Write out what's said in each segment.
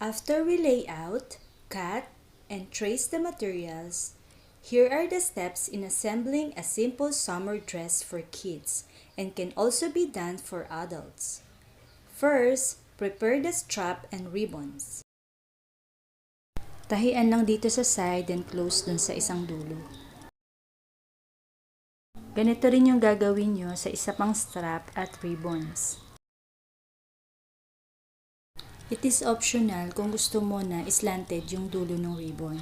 After we lay out, cut, and trace the materials, here are the steps in assembling a simple summer dress for kids and can also be done for adults. First, prepare the strap and ribbons. Tahian lang dito sa side and close dun sa isang dulo. Ganito rin yung gagawin nyo sa isa pang strap at ribbons. It is optional kung gusto mo na slanted yung dulo ng ribbon.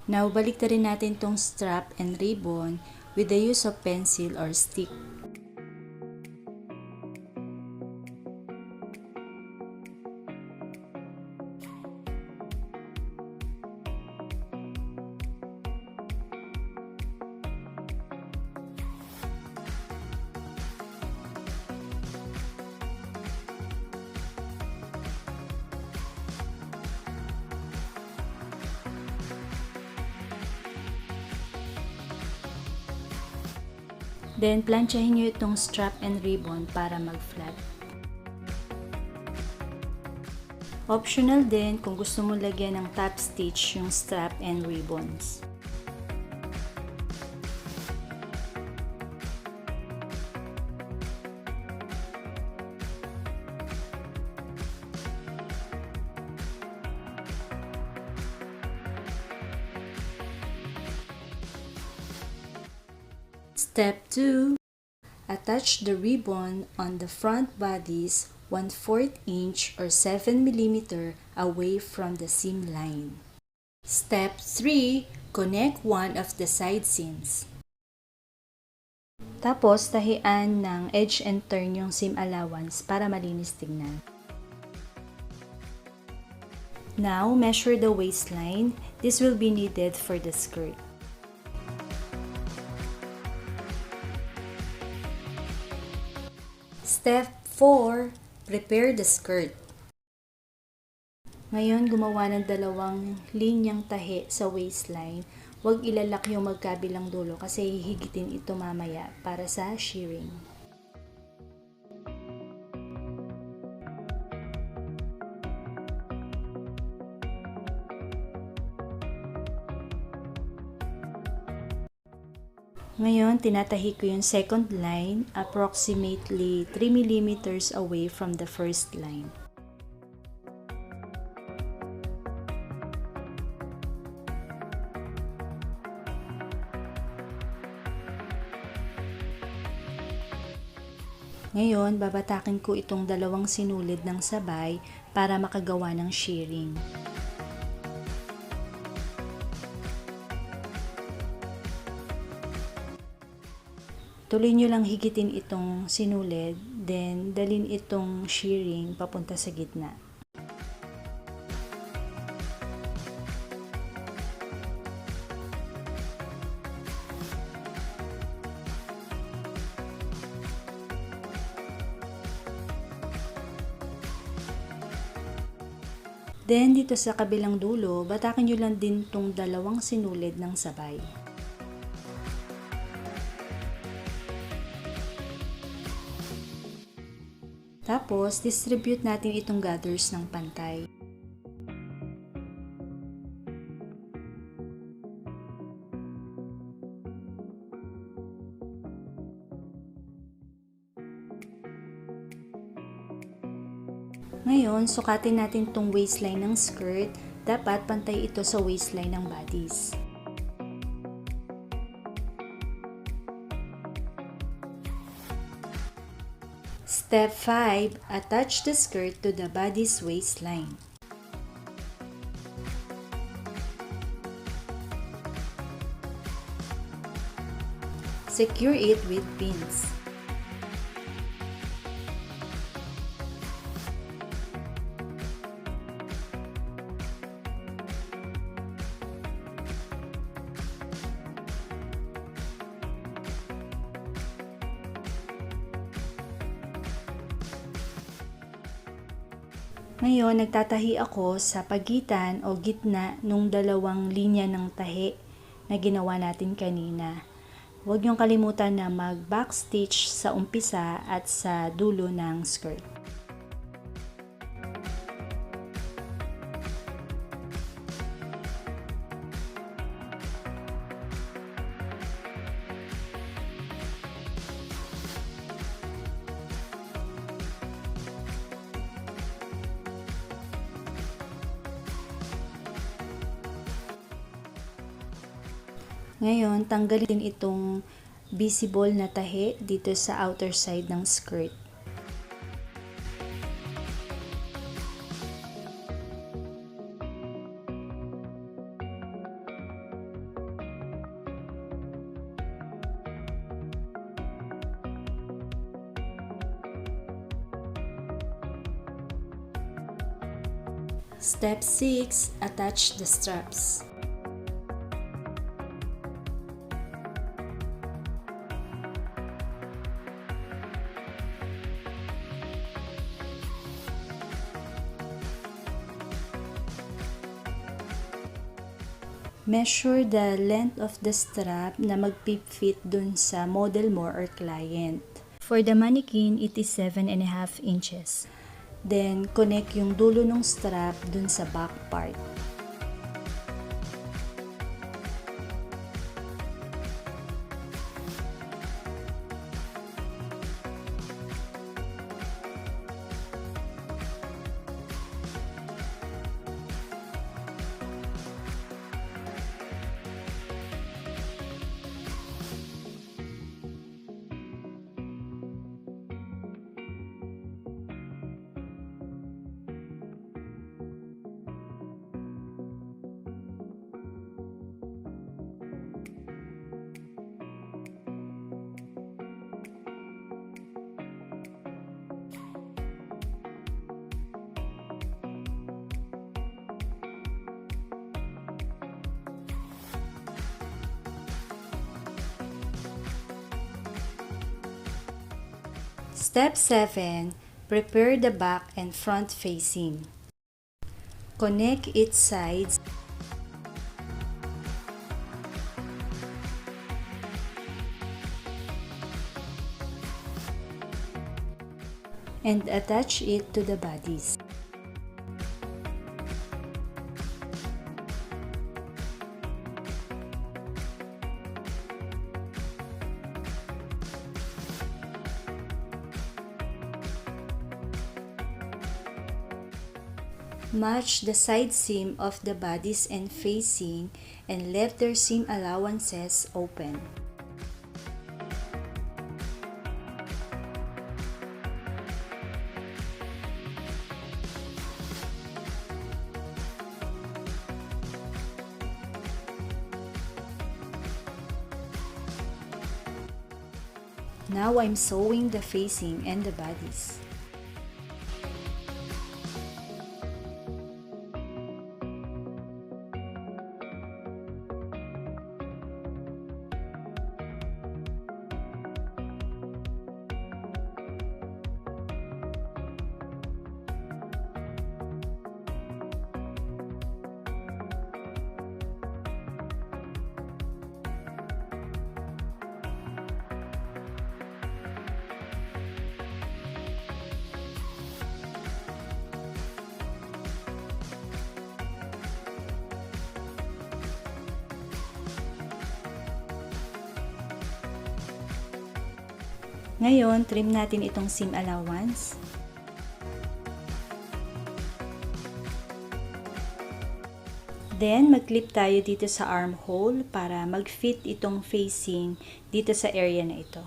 Now, balik na rin natin tong strap and ribbon with the use of pencil or stick. Then, planchahin nyo itong strap and ribbon para mag-flat. Optional din kung gusto mo lagyan ng top stitch yung strap and ribbons. Step 2. Attach the ribbon on the front bodice 1/4 inch or 7 mm away from the seam line. Step 3. Connect one of the side seams. Tapos, tahian ng edge and turn yung seam allowance para malinis tignan. Now, measure the waistline. This will be needed for the skirt. Step 4. Prepare the skirt. Ngayon, gumawa ng dalawang linyang tahi sa waistline. Huwag ilalak yung magkabilang dulo kasi hihigitin ito mamaya para sa shirring. Ngayon, tinatahi ko yung second line approximately 3 mm away from the first line. Ngayon, babatakin ko itong dalawang sinulid ng sabay para makagawa ng shirring. Tuloy nyo lang higitin itong sinulid, then dalhin itong shirring papunta sa gitna. Then dito sa kabilang dulo, batakin nyo lang din itong dalawang sinulid ng sabay. Tapos, distribute natin itong gathers ng pantay. Ngayon, sukatin natin itong waistline ng skirt. Dapat pantay ito sa waistline ng bodice. Step 5. Attach the skirt to the bodice waistline. Secure it with pins. Ngayon, nagtatahi ako sa pagitan o gitna nung dalawang linya ng tahi na ginawa natin kanina. Huwag niyong kalimutan na mag-backstitch sa umpisa at sa dulo ng skirt. Ngayon, tanggalin itong visible na tahi dito sa outer side ng skirt. Step 6. Attach the straps. Measure the length of the strap na mag-fit dun sa model mo or client. For the mannequin, it is 7.5 inches. Then, connect yung dulo ng strap dun sa back part. Step 7. Prepare the back and front facing. Connect its sides and attach it to the bodice. Match the side seam of the bodice and facing and left their seam allowances open. Now I'm sewing the facing and the bodice. Ngayon, trim natin itong seam allowance. Then, mag-clip tayo dito sa armhole para mag-fit itong facing dito sa area na ito.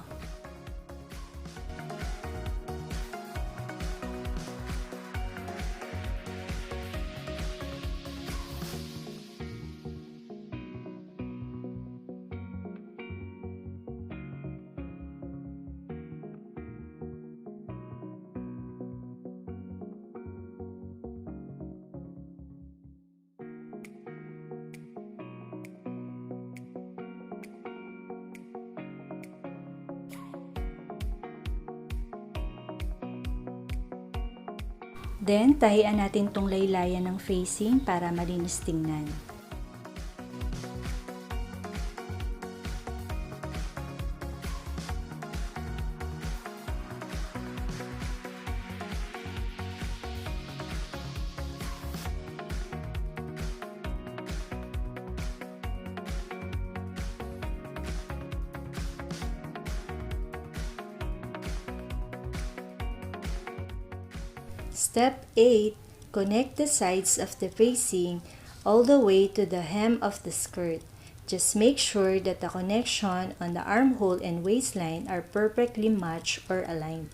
Then, tahian natin itong laylayan ng facing para malinis tingnan. Step 8. Connect the sides of the facing all the way to the hem of the skirt. Just make sure that the connection on the armhole and waistline are perfectly matched or aligned.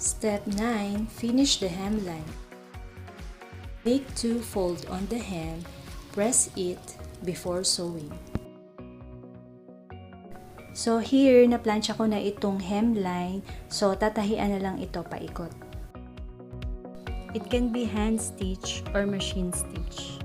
Step 9. Finish the hemline. Make 2 folds on the hem. Press it before sewing. So here, naplansya ko na itong hemline. So tatahian na lang ito paikot. It can be hand stitch or machine stitch.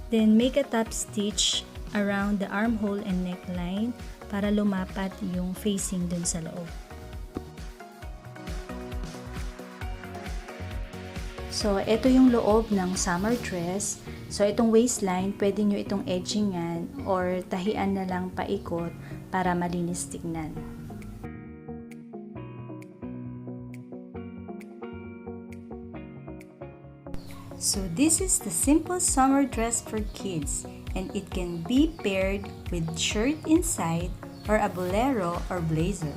Then make a top stitch around the armhole and neckline para lumapat yung facing dun sa loob. So, ito yung loob ng summer dress. So, itong waistline, pwede nyo itong edgingan or tahian na lang paikot para malinis tignan. So this is the simple summer dress for kids, and it can be paired with shirt inside or a bolero or blazer.